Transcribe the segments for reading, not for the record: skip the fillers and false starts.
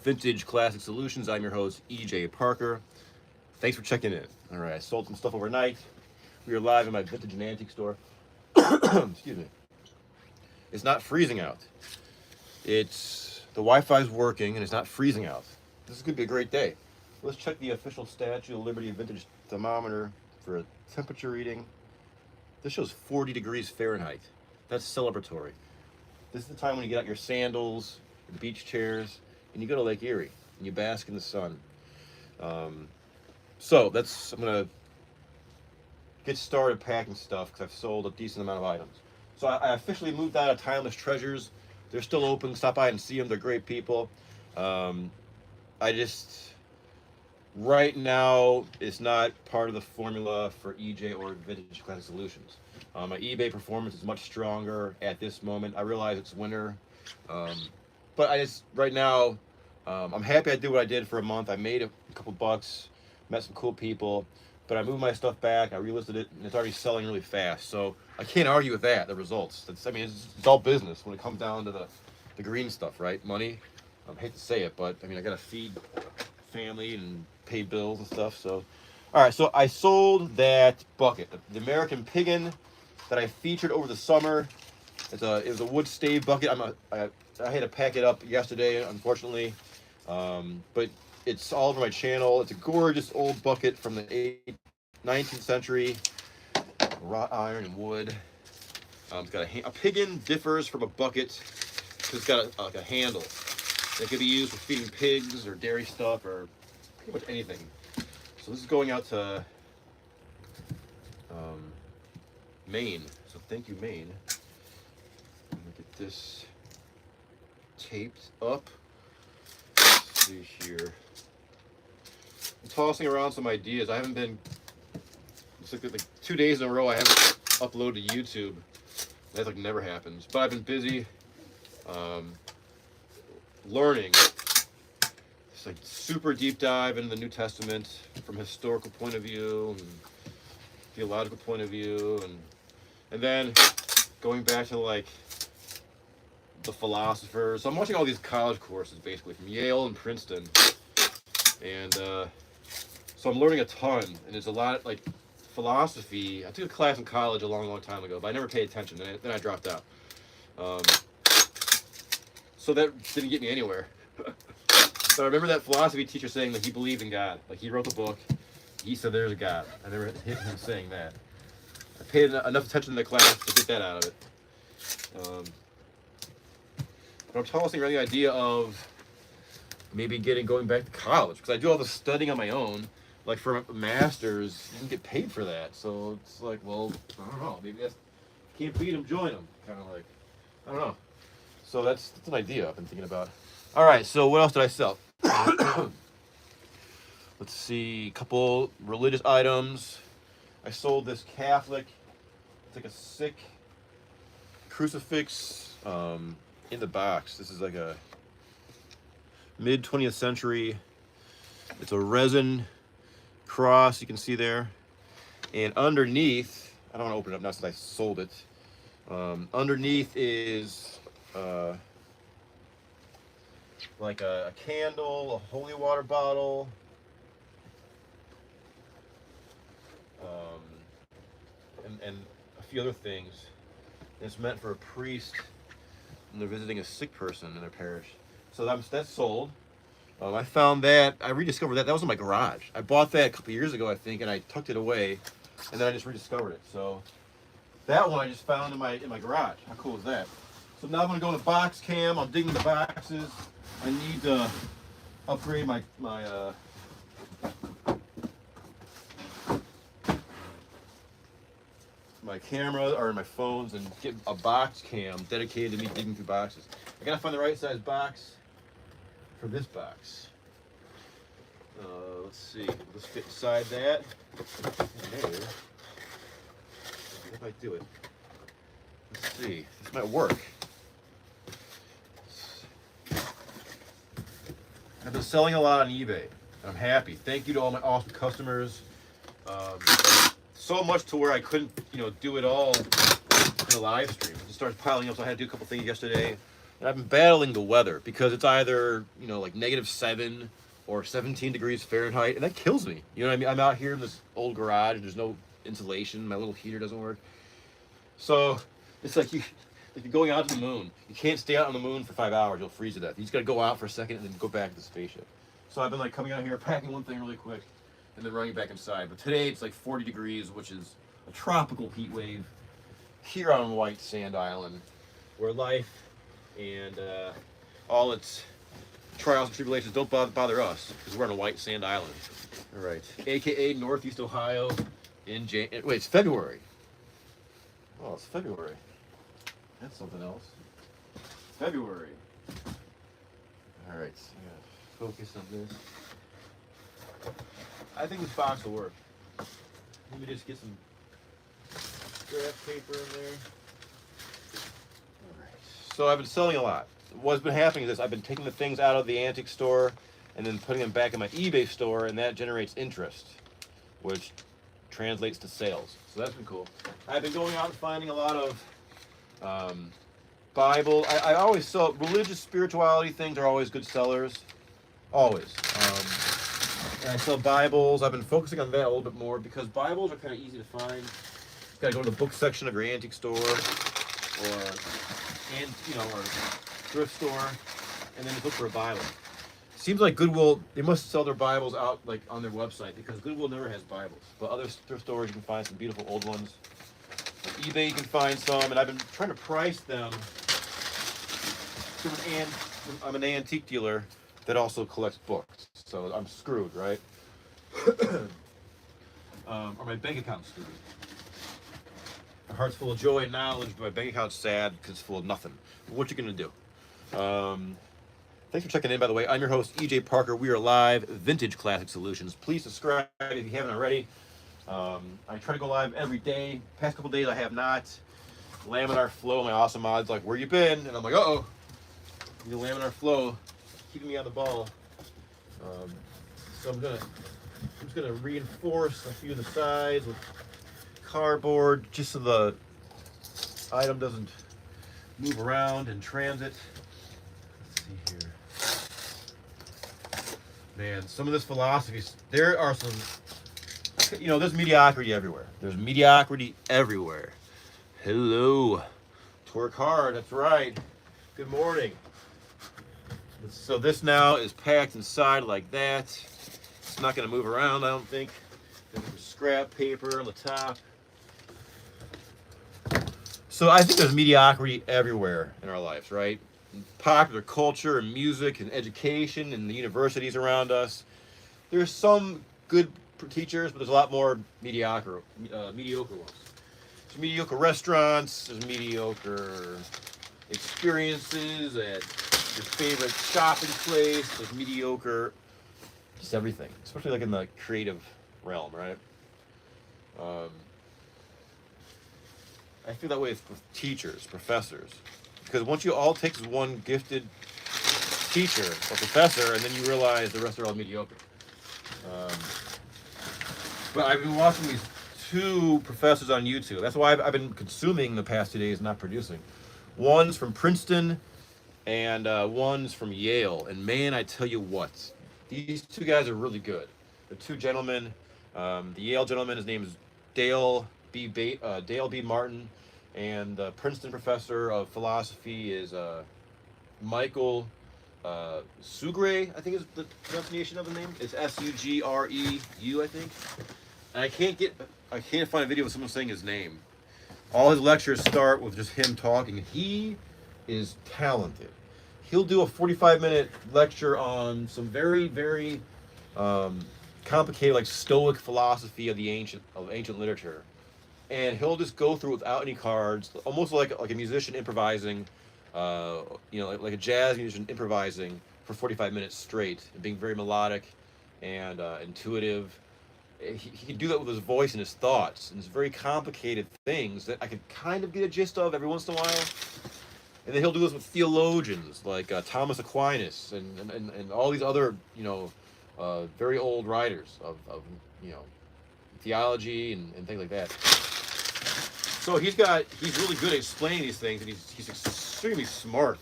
Vintage Classic Solutions. I'm your host, EJ Parker. Thanks for checking in. All right, I sold some stuff overnight. We are live in my vintage and antique store. Excuse me. It's not freezing out. The Wi-Fi's working and it's not freezing out. This is going to be a great day. Let's check the official Statue of Liberty vintage thermometer for a temperature reading. This shows 40 degrees Fahrenheit. That's celebratory. This is the time when you get out your sandals, your beach chairs, and you go to Lake Erie and you bask in the sun. I'm gonna get started packing stuff because I've sold a decent amount of items. So I officially moved out of Timeless Treasures. They're still open. Stop by and see them. They're great people. Right now, it's not part of the formula for EJ or Vintage Classic Solutions. My eBay performance is much stronger at this moment. I realize it's winter, but right now, I'm happy I did what I did for a month. I made a couple bucks, met some cool people, but I moved my stuff back. I relisted it, and it's already selling really fast. So I can't argue with that. The results. It's all business when it comes down to the green stuff, right? Money. I hate to say it, but I gotta feed family and pay bills and stuff. So, all right. So I sold that bucket, the American Piggin, that I featured over the summer. It was a wood stave bucket. I had to pack it up yesterday, unfortunately, but it's all over my channel. It's a gorgeous old bucket from the 19th century, wrought iron and wood. It's got a Piggin differs from a bucket because it's got a handle that can be used for feeding pigs or dairy stuff or pretty much anything. So this is going out to Maine. So thank you, Maine. I'm gonna get this taped up. Let's see here. I'm tossing around some ideas. I haven't been. It's like 2 days in a row I haven't uploaded to YouTube. That never happens. But I've been busy learning. It's super deep dive into the New Testament from a historical point of view and theological point of view, and then going back to the philosophers. So I'm watching all these college courses basically from Yale and Princeton, and so I'm learning a ton. And there's a lot philosophy. I took a class in college a long time ago, but I never paid attention. Then I dropped out. So that didn't get me anywhere. But I remember that philosophy teacher saying that he believed in God. He wrote the book. He said there's a God. I never hit him saying that. I paid enough attention to the class to get that out of it. But I'm tossing around the idea of maybe going back to college, because I do all the studying on my own. For a master's, you can get paid for that. So it's well, I don't know. Maybe that's, can't beat them, join them. Kind of I don't know. So that's an idea I've been thinking about. All right, so what else did I sell? Let's see, a couple religious items. I sold this Catholic, it's a sick crucifix in the box. This is a mid 20th century. It's a resin cross, you can see there. And underneath, I don't want to open it up now since I sold it. Underneath is a candle, a holy water bottle, and a few other things. And it's meant for a priest when they're visiting a sick person in their parish. So that's sold. I found that, I rediscovered that. That was in my garage. I bought that a couple years ago, I think, and I tucked it away, and then I just rediscovered it. So that one I just found in my garage. How cool is that? So now I'm gonna go to box cam. I'm digging the boxes. I need to upgrade my camera or my phones and get a box cam dedicated to me digging through boxes. I gotta find the right size box for this box. Let's see. Let's fit inside that. There. If I do it. Let's see. This might work. I've been selling a lot on eBay, and I'm happy. Thank you to all my awesome customers. So much to where I couldn't, do it all in a live stream. It just started piling up, so I had to do a couple things yesterday. And I've been battling the weather because it's either, like -7 or 17 degrees Fahrenheit, and that kills me. You know what I mean? I'm out here in this old garage, and there's no insulation. My little heater doesn't work. So it's like you're going out to the moon. You can't stay out on the moon for 5 hours. You'll freeze to death. You just got to go out for a second and then go back to the spaceship. So I've been like coming out here, packing one thing really quick, and then running back inside. But today it's like 40 degrees, which is a tropical heat wave here on White Sand Island, where life and all its trials and tribulations don't bother us, because we're on a White Sand Island. All right, aka Northeast Ohio. Wait, it's February. Oh, it's February. That's something else. February. All right, so I gotta focus on this. I think this box will work. Let me just get some scrap paper in there. All right. So I've been selling a lot. What's been happening is this: I've been taking the things out of the antique store and then putting them back in my eBay store, and that generates interest, which translates to sales. So that's been cool. I've been going out and finding a lot of Bible. I always sell religious spirituality things are always good sellers. Always. And I sell Bibles. I've been focusing on that a little bit more because Bibles are kind of easy to find. You gotta go to the book section of your antique store or thrift store, and then just look for a Bible. Seems like Goodwill, they must sell their Bibles out like on their website, because Goodwill never has Bibles. But other thrift stores, you can find some beautiful old ones. On eBay, you can find some, and I've been trying to price them. I'm an antique dealer that also collects books, so I'm screwed, right? Or my bank account's screwed. My heart's full of joy and knowledge, but my bank account's sad because it's full of nothing. But what you gonna do? Thanks for checking in, by the way. I'm your host, EJ Parker. We are live, Vintage Classic Solutions. Please subscribe if you haven't already. I try to go live every day. Past couple days I have not. Laminar Flow, my awesome mods, like, where you been? And I'm like, uh-oh. The Laminar Flow keeping me on the ball. So I'm just gonna reinforce a few of the sides with cardboard, just so the item doesn't move around in transit. Let's see here. Man, some of this philosophy, there are some, there's mediocrity everywhere. There's mediocrity everywhere. Hello. Work hard, that's right. Good morning. So this now is packed inside like that. It's not going to move around, I don't think. There's some scrap paper on the top. So I think there's mediocrity everywhere in our lives, right? In popular culture and music and education and the universities around us. There's some good teachers, but there's a lot more mediocre ones. There's mediocre restaurants, there's mediocre experiences at your favorite shopping place, there's mediocre, just everything, especially like in the creative realm, right? I feel that way with teachers, professors, because once you all take one gifted teacher or professor, and then you realize the rest are all mediocre. But I've been watching these two professors on YouTube. That's why I've been consuming the past 2 days, not producing. One's from Princeton, and one's from Yale. And man, I tell you what, these two guys are really good. The two gentlemen, the Yale gentleman, his name is Dale B. Martin, and the Princeton professor of philosophy is Michael Sugre, I think is the pronunciation of the name. It's Sugreu, I think. And I can't find a video of someone saying his name. All his lectures start with just him talking. He is talented. He'll do a 45-minute lecture on some very, very complicated, like Stoic philosophy of the ancient literature, and he'll just go through without any cards, almost like a musician improvising, like a jazz musician improvising for 45 minutes straight, and being very melodic and intuitive. He can do that with his voice and his thoughts, and it's very complicated things that I could kind of get a gist of every once in a while. And then he'll do this with theologians like Thomas Aquinas and all these other very old writers of theology and things like that. So he's really good at explaining these things, and he's extremely smart.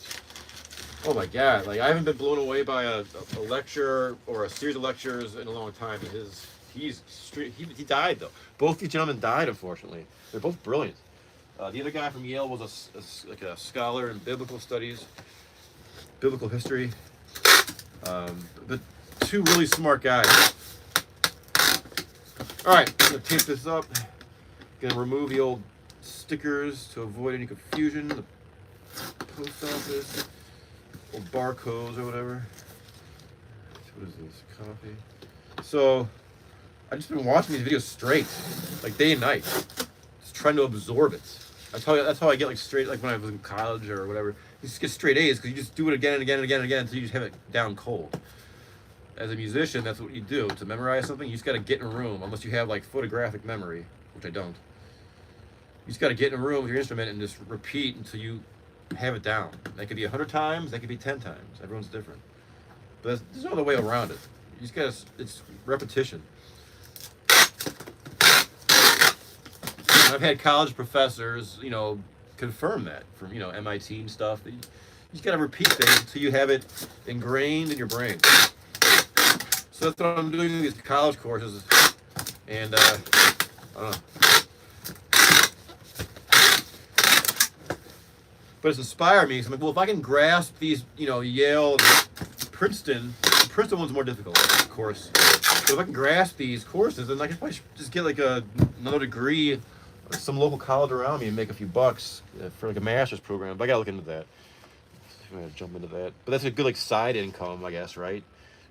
Oh my God! Like I haven't been blown away by a lecture or a series of lectures in a long time. He died though. Both these gentlemen died, unfortunately. They're both brilliant. The other guy from Yale was like a scholar in biblical studies, biblical history. But two really smart guys. All right, I'm gonna tape this up. Gonna remove the old stickers to avoid any confusion. The post office. Old barcodes or whatever. What is this? Coffee. So, I've just been watching these videos straight, like day and night, just trying to absorb it. That's how I get like straight, like when I was in college or whatever. You just get straight A's because you just do it again and again and again and again until you just have it down cold. As a musician, that's what you do. To memorize something, you just got to get in a room, unless you have like photographic memory, which I don't. You just got to get in a room with your instrument and just repeat until you have it down. That could be 100 times, that could be 10 times. Everyone's different. But there's no other way around it. You just gotta, it's repetition. And I've had college professors, confirm that from, MIT and stuff. You just gotta repeat things until you have it ingrained in your brain. So that's what I'm doing in these college courses. And, I don't know. But it's inspired me. So I'm like, well, if I can grasp these, Yale, Princeton one's more difficult, of course. But if I can grasp these courses, then I can probably just get like another degree at some local college around me and make a few bucks for like a master's program. But I gotta look into that. I'm gonna jump into that. But that's a good like side income, I guess, right?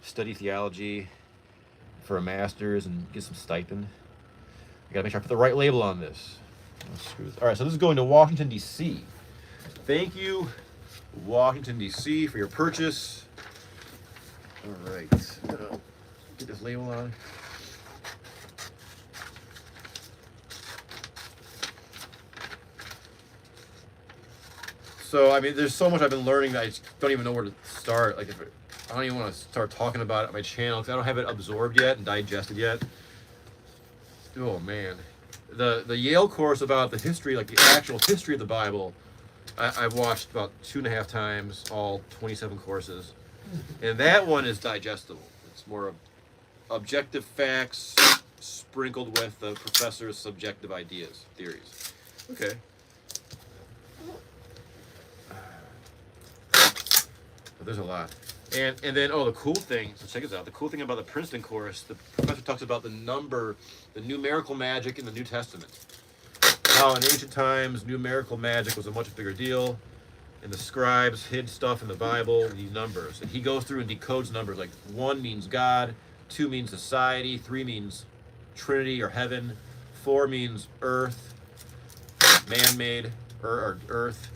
Study theology for a master's and get some stipend. I gotta make sure I put the right label on this. All right, so this is going to Washington, D.C. Thank you, Washington, D.C., for your purchase. All right. Get this label on. So, I mean, there's so much I've been learning that I just don't even know where to start. Like, I don't even want to start talking about it on my channel because I don't have it absorbed yet and digested yet. Oh, man. The Yale course about the history, like the actual history of the Bible, I've watched about 2.5 times, all 27 courses. And that one is digestible. It's more objective facts sprinkled with the professor's subjective ideas, theories. Okay. But there's a lot. And then, the cool thing, so check this out. The cool thing about the Princeton course, the professor talks about the numerical magic in the New Testament. How in ancient times, numerical magic was a much bigger deal. And the scribes hid stuff in the Bible, these numbers. And he goes through and decodes numbers. Like 1 means God, 2 means society, 3 means Trinity or heaven, 4 means earth, man-made, or earth.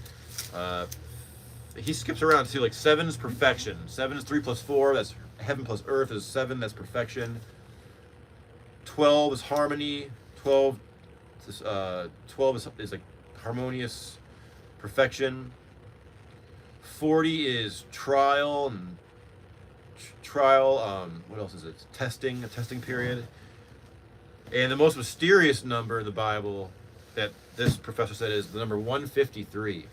He skips around too, like 7 is perfection. 7 is 3 plus 4, that's heaven plus earth is 7, that's perfection. 12 is harmony, 12 is like harmonious perfection. 40 is trial and what else is it? A testing period. And the most mysterious number in the Bible that this professor said is the number 153.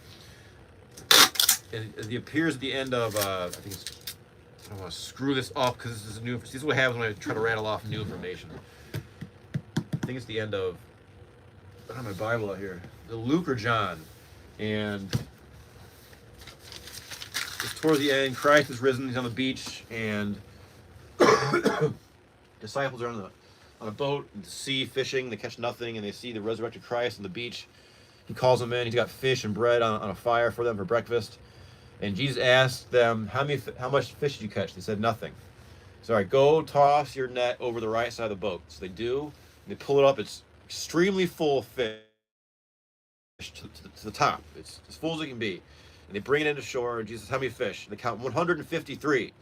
And it appears at the end of, I don't want to screw this up because this is what happens when I try to rattle off new information. I think it's the end of, I don't have my Bible out here, the Luke or John. And it's towards the end, Christ is risen, he's on the beach, and disciples are on a boat in the sea fishing, they catch nothing, and they see the resurrected Christ on the beach. He calls them in, he's got fish and bread on a fire for them for breakfast. And Jesus asked them, how much fish did you catch? They said, nothing. So, all right, go toss your net over the right side of the boat. So they do, and they pull it up, it's extremely full of fish to the top. It's as full as it can be. And they bring it into shore, and Jesus says, how many fish? And they count 153.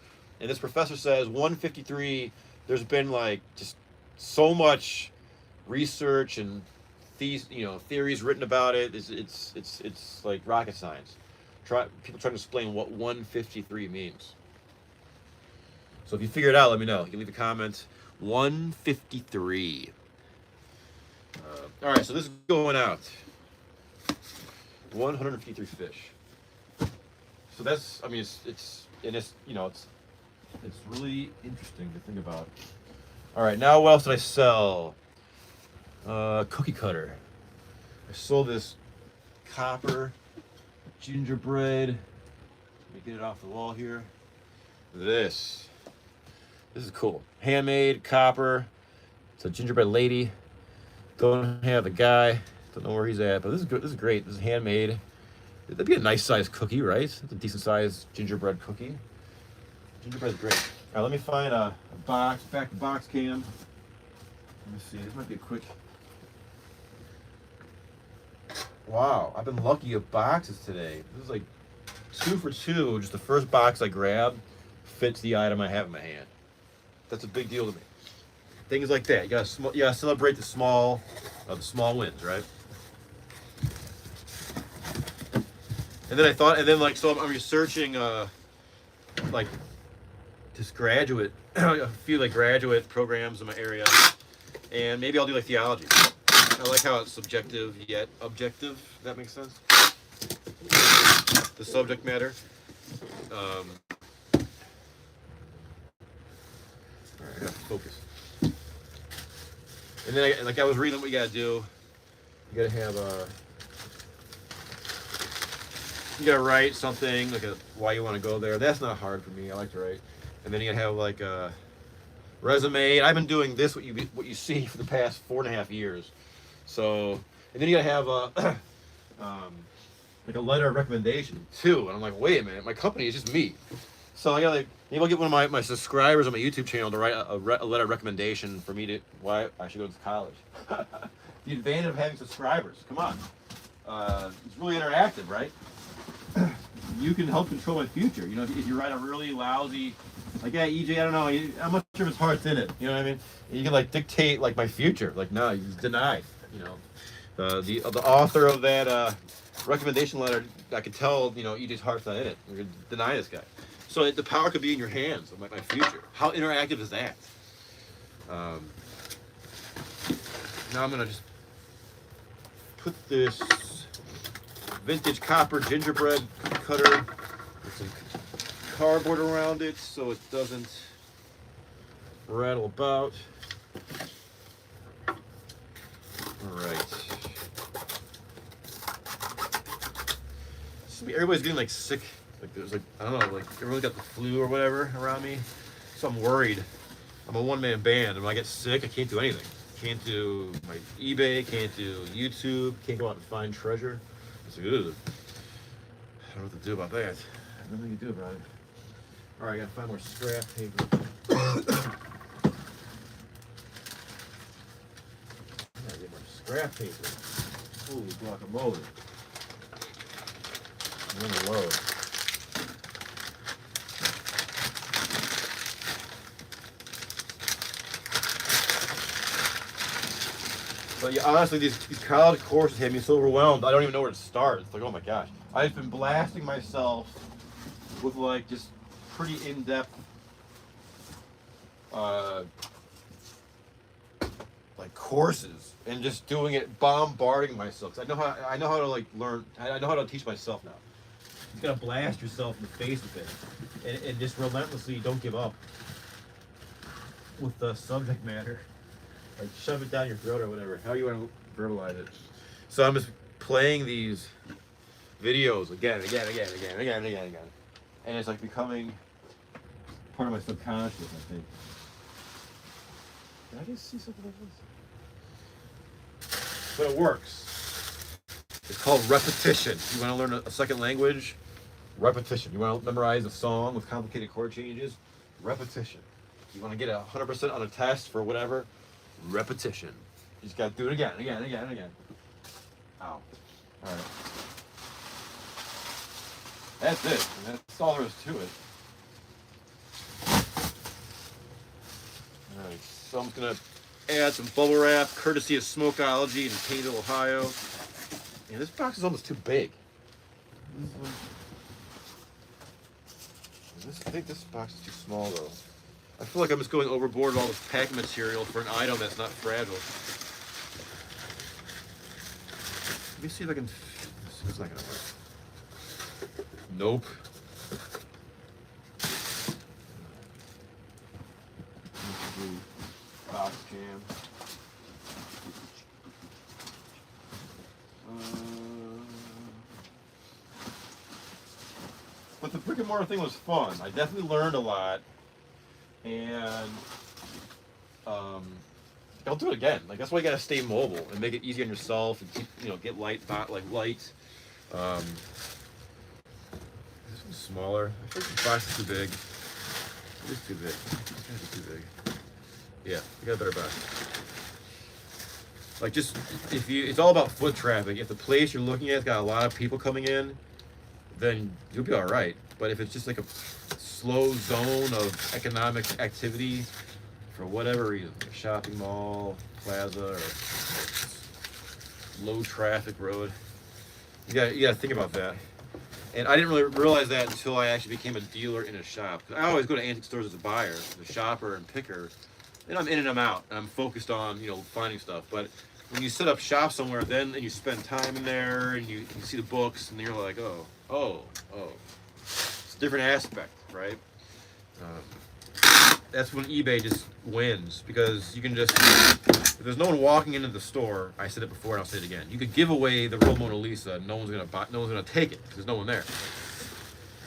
And this professor says 153, there's been like just so much research and theories written about it. It's like rocket science. People trying to explain what 153 means. So if you figure it out, let me know. You can leave a comment. 153. All right, so this is going out. 153 fish. So that's, I mean, and it's, you know, it's really interesting to think about. All right, now what else did I sell? Cookie cutter. I sold this copper gingerbread. Let me get it off the wall here. This is cool. Handmade copper. It's a gingerbread lady. Don't have the guy. Don't know where he's at, but this is good. This is great. This is handmade. That'd be a nice sized cookie, right? It's a decent sized gingerbread cookie. Gingerbread's great. All right, let me find a box. Back to box cam. Let me see. This might be a quick. Wow, I've been lucky with boxes today. This is like 2 for 2. Just the first box I grabbed fits the item I have in my hand. That's a big deal to me. Things like that. You gotta celebrate the small wins, right? And then I'm researching like just graduate, a few like graduate programs in my area, and maybe I'll do like theology. I like how it's subjective yet objective. If that makes sense. The subject matter. All right, I gotta focus. And then, I was reading what you gotta do. You gotta have you gotta write something like why you want to go there. That's not hard for me. I like to write. And then you gotta have like a resume. And I've been doing this what you see for the past 4.5 years. So, and then you gotta have like a letter of recommendation too. And I'm like, wait a minute, my company is just me. So I gotta maybe I'll get one of my subscribers on my YouTube channel to write a letter of recommendation for me to why I should go to college. The advantage of having subscribers. Come on, it's really interactive, right? You can help control my future. You know, if you write a really lousy, like, yeah, EJ, I don't know, how much of his heart's in it. You know what I mean? You can like dictate like my future. Like, no, you deny. You know, the author of that recommendation letter, I could tell, you know, EJ's heart's not in it. You're gonna deny this guy. So the power could be in your hands of my future. How interactive is that? Now I'm gonna just put this vintage copper gingerbread cutter with some cardboard around it so it doesn't rattle about. All right. Everybody's getting like sick. Like there's like, I don't know, like everyone's got the flu or whatever around me. So I'm worried. I'm a one-man band, and when I get sick, I can't do anything. Can't do my eBay, can't do YouTube, can't go out and find treasure. It's like, ugh. I don't know what to do about that. I have nothing to do about it. All right, I gotta find more scrap paper. I gotta get more scrap paper. Holy guacamole. I'm on the load. But yeah, honestly, these college courses have me so overwhelmed, I don't even know where to start. It's like, oh my gosh. I've been blasting myself with like just pretty in-depth like courses and just doing it, bombarding myself. 'Cause I know how to like learn. I know how to teach myself now. You gotta blast yourself in the face with it, and just relentlessly don't give up with the subject matter. Like shove it down your throat or whatever. How you want to verbalize it. So I'm just playing these videos again, and it's like becoming part of my subconscious, I think. Did I just see something like this? But it works. It's called repetition. You want to learn a second language? Repetition. You want to memorize a song with complicated chord changes? Repetition. You want to get 100% on a test for whatever? Repetition. You just gotta do it again. Ow. Alright. That's it. That's all there is to it. Alright, so I'm just gonna add some bubble wrap, courtesy of Smokeology in Painesville, Ohio. Yeah, this box is almost too big. I think this box is too small though. I feel like I'm just going overboard with all this packing material for an item that's not fragile. Let me see if I can. This is not gonna work. Nope. box cam. But the brick and mortar thing was fun. I definitely learned a lot, and I'll do it again. Like that's why you gotta stay mobile and make it easy on yourself and keep, get light, light. Um, this one's smaller. I think the box is too big. It is too big. It's gonna be too big. Yeah, I got a better box. Like it's all about foot traffic. If the place you're looking at's got a lot of people coming in, then you'll be all right. But if it's just like a slow zone of economic activity for whatever reason, a shopping mall, plaza, or low traffic road, you gotta think about that. And I didn't really realize that until I actually became a dealer in a shop. I always go to antique stores as a buyer, the shopper and picker, and I'm in and I'm out. And I'm focused on finding stuff. But when you set up shop somewhere, then and you spend time in there and you see the books, and you're like, oh, it's a different aspect, right? That's when eBay just wins, because you can just, if there's no one walking into the store, I said it before and I'll say it again, you could give away the real Mona Lisa, no one's gonna take it because there's no one there.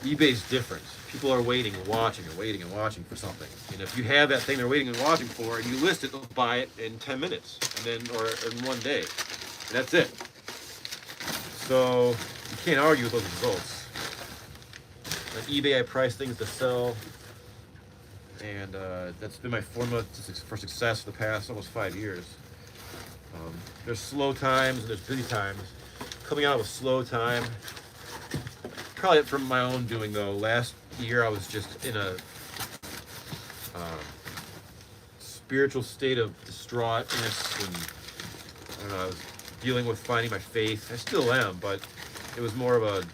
eBay's different. People are waiting and watching for something. And if you have that thing they're waiting and watching for and you list it, they'll buy it in 10 minutes and then or in one day. And that's it. So you can't argue with those results. On eBay, I price things to sell. And that's been my formula for success for the past almost 5 years. There's slow times and there's busy times. Coming out of a slow time, probably from my own doing though. Last year I was just in a spiritual state of distraughtness, and I don't know, I was dealing with finding my faith. I still am, but it was more of a,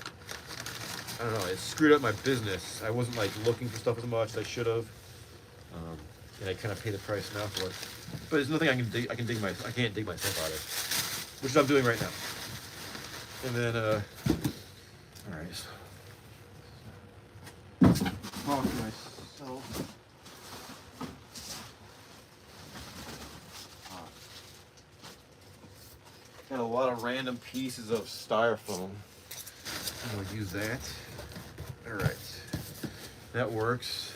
I don't know, it screwed up my business. I wasn't like looking for stuff as much as I should have. And I kind of pay the price now for it. But there's nothing I can't dig myself out of, which I'm doing right now. And then, all right. Talk to myself. Got a lot of random pieces of styrofoam. I'm gonna use that. All right, that works.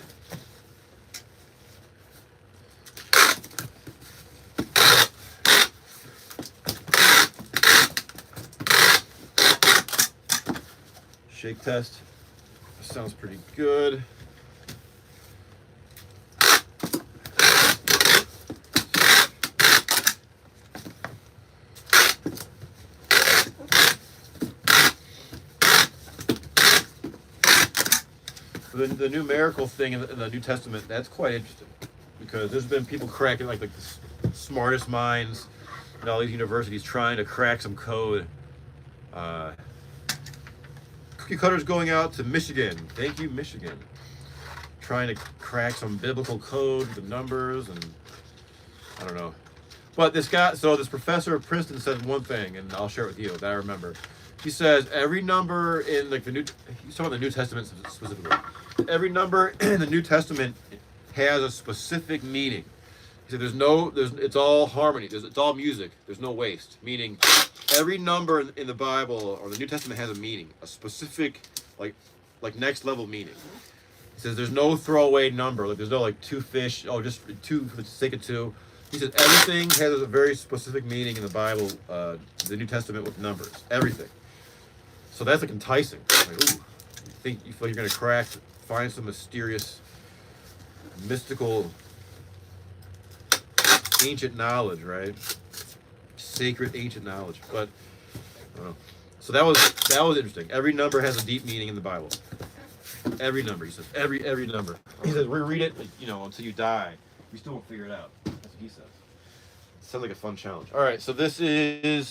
Shake test. Sounds pretty good. The numerical thing in the New Testament, that's quite interesting, because there's been people cracking like the smartest minds in all these universities trying to crack some code. Cookie cutters going out to Michigan. Thank you, Michigan. Trying to crack some biblical code, the numbers, and I don't know. But this professor of Princeton said one thing, and I'll share it with you that I remember. He says every number in like he's talking about the New Testament specifically. Every number in the New Testament has a specific meaning. He said it's all harmony. It's all music. There's no waste. Meaning, every number in the Bible or the New Testament has a meaning, a specific like next level meaning. He says there's no throwaway number. Like there's no like two fish. Oh, just two for the sake of two. He says everything has a very specific meaning in the Bible, the New Testament, with numbers. Everything. So that's like enticing. Like, ooh, you feel like you're gonna find some mysterious, mystical, ancient knowledge, right? Sacred ancient knowledge. But I don't know. So that was interesting. Every number has a deep meaning in the Bible. Every number, he says. Every number. He says reread it, until you die. You still won't figure it out. That's what he says. Sounds like a fun challenge. All right, so the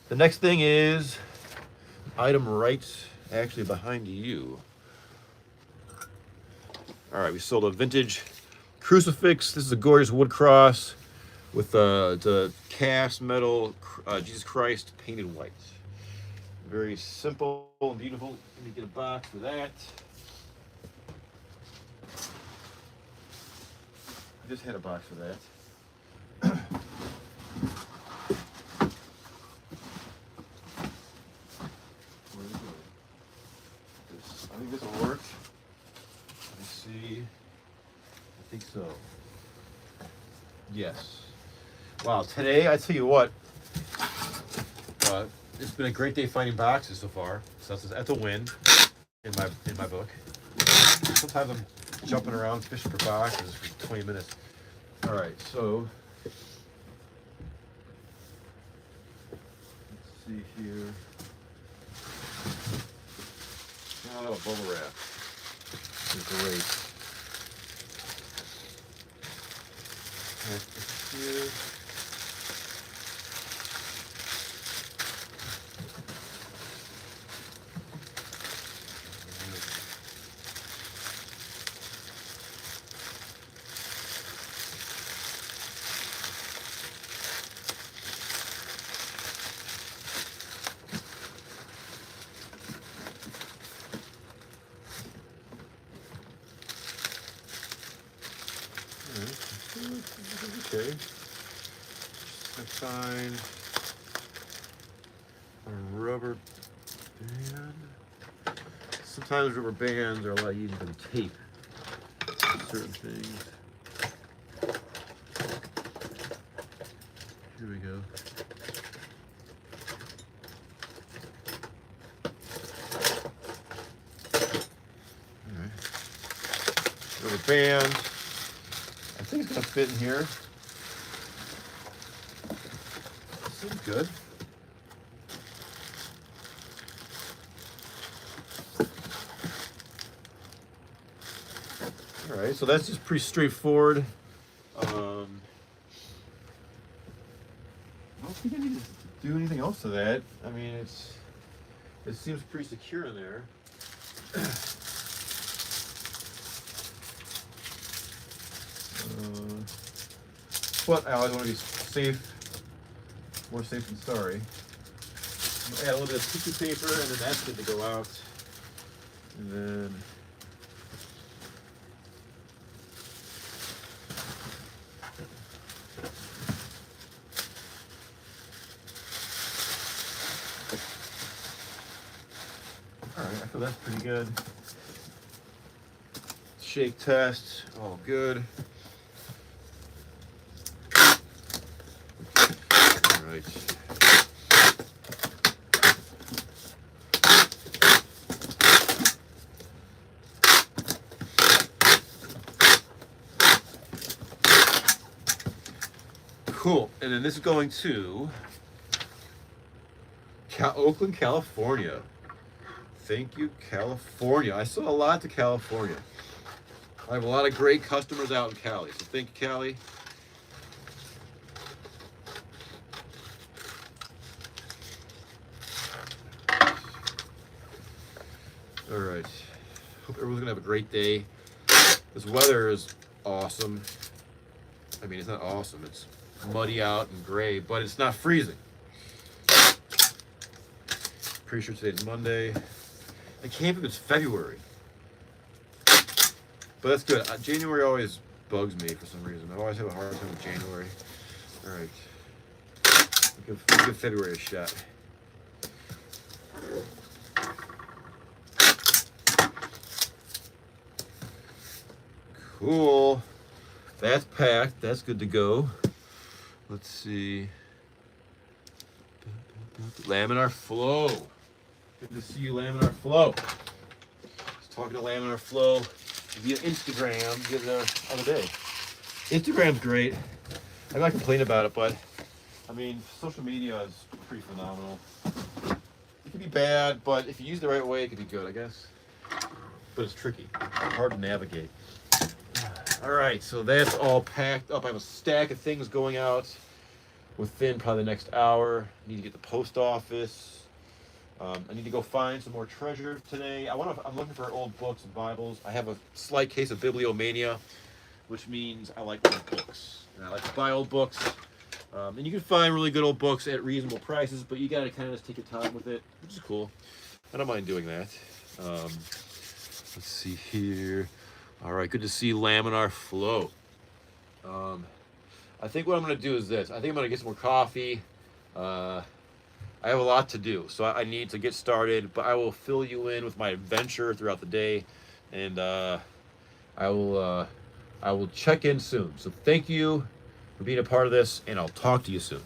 next thing is item right actually behind you. All right, we sold a vintage crucifix. This is a gorgeous wood cross with the cast metal Jesus Christ painted white. Very simple and beautiful. Let me get a box for that. I just had a box for that. Where is it going? I think this will work. Let me see. I think so. Yes. Wow, today, I tell you what, it's been a great day finding boxes so far. So that's a win in my book. Sometimes I'm jumping around fishing for boxes for 20 minutes. All right, so let's see here. Oh, bubble wrap. This is great. Here. Okay. I find a rubber band. Sometimes rubber bands are a lot easier than tape. Certain things. Here we go. All right. Rubber band. I think it's gonna fit in here. Seems good. All right, so that's just pretty straightforward. I don't think I need to do anything else to that. I mean, it seems pretty secure in there. But I always want to be safe, more safe than sorry. Add a little bit of tissue paper, and then that's good to go out. And then all right, I feel that's pretty good. Shake test, all good. All right. Cool, and then this is going to Oakland, California. Thank you, California. I sell a lot to California. I have a lot of great customers out in Cali, so thank you, Cali. All right. Hope everyone's gonna have a great day. This weather is awesome. I mean, it's not awesome. It's muddy out and gray, but it's not freezing. Pretty sure today's Monday. I can't believe it's February. But that's good. January always bugs me for some reason. I always have a hard time with January. All right. We'll give February a shot. Cool. That's packed. That's good to go. Let's see. Laminar Flow. Good to see you, Laminar Flow. I was talking to Laminar Flow via Instagram the other day. Instagram's great. I'm not complaining about it, but I mean, social media is pretty phenomenal. It can be bad, but if you use it the right way, it can be good, I guess. But it's tricky, hard to navigate. All right, so that's all packed up. I have a stack of things going out within probably the next hour. I need to get the post office. I need to go find some more treasure today. I'm looking for old books and Bibles. I have a slight case of bibliomania, which means I like old books. And I like to buy old books. And you can find really good old books at reasonable prices, but you got to kind of just take your time with it, which is cool. I don't mind doing that. Let's see here. All right, good to see Laminar Flow. I think what I'm going to do is this. I think I'm going to get some more coffee. I have a lot to do, so I need to get started, but I will fill you in with my adventure throughout the day, and I will check in soon. So thank you for being a part of this, and I'll talk to you soon.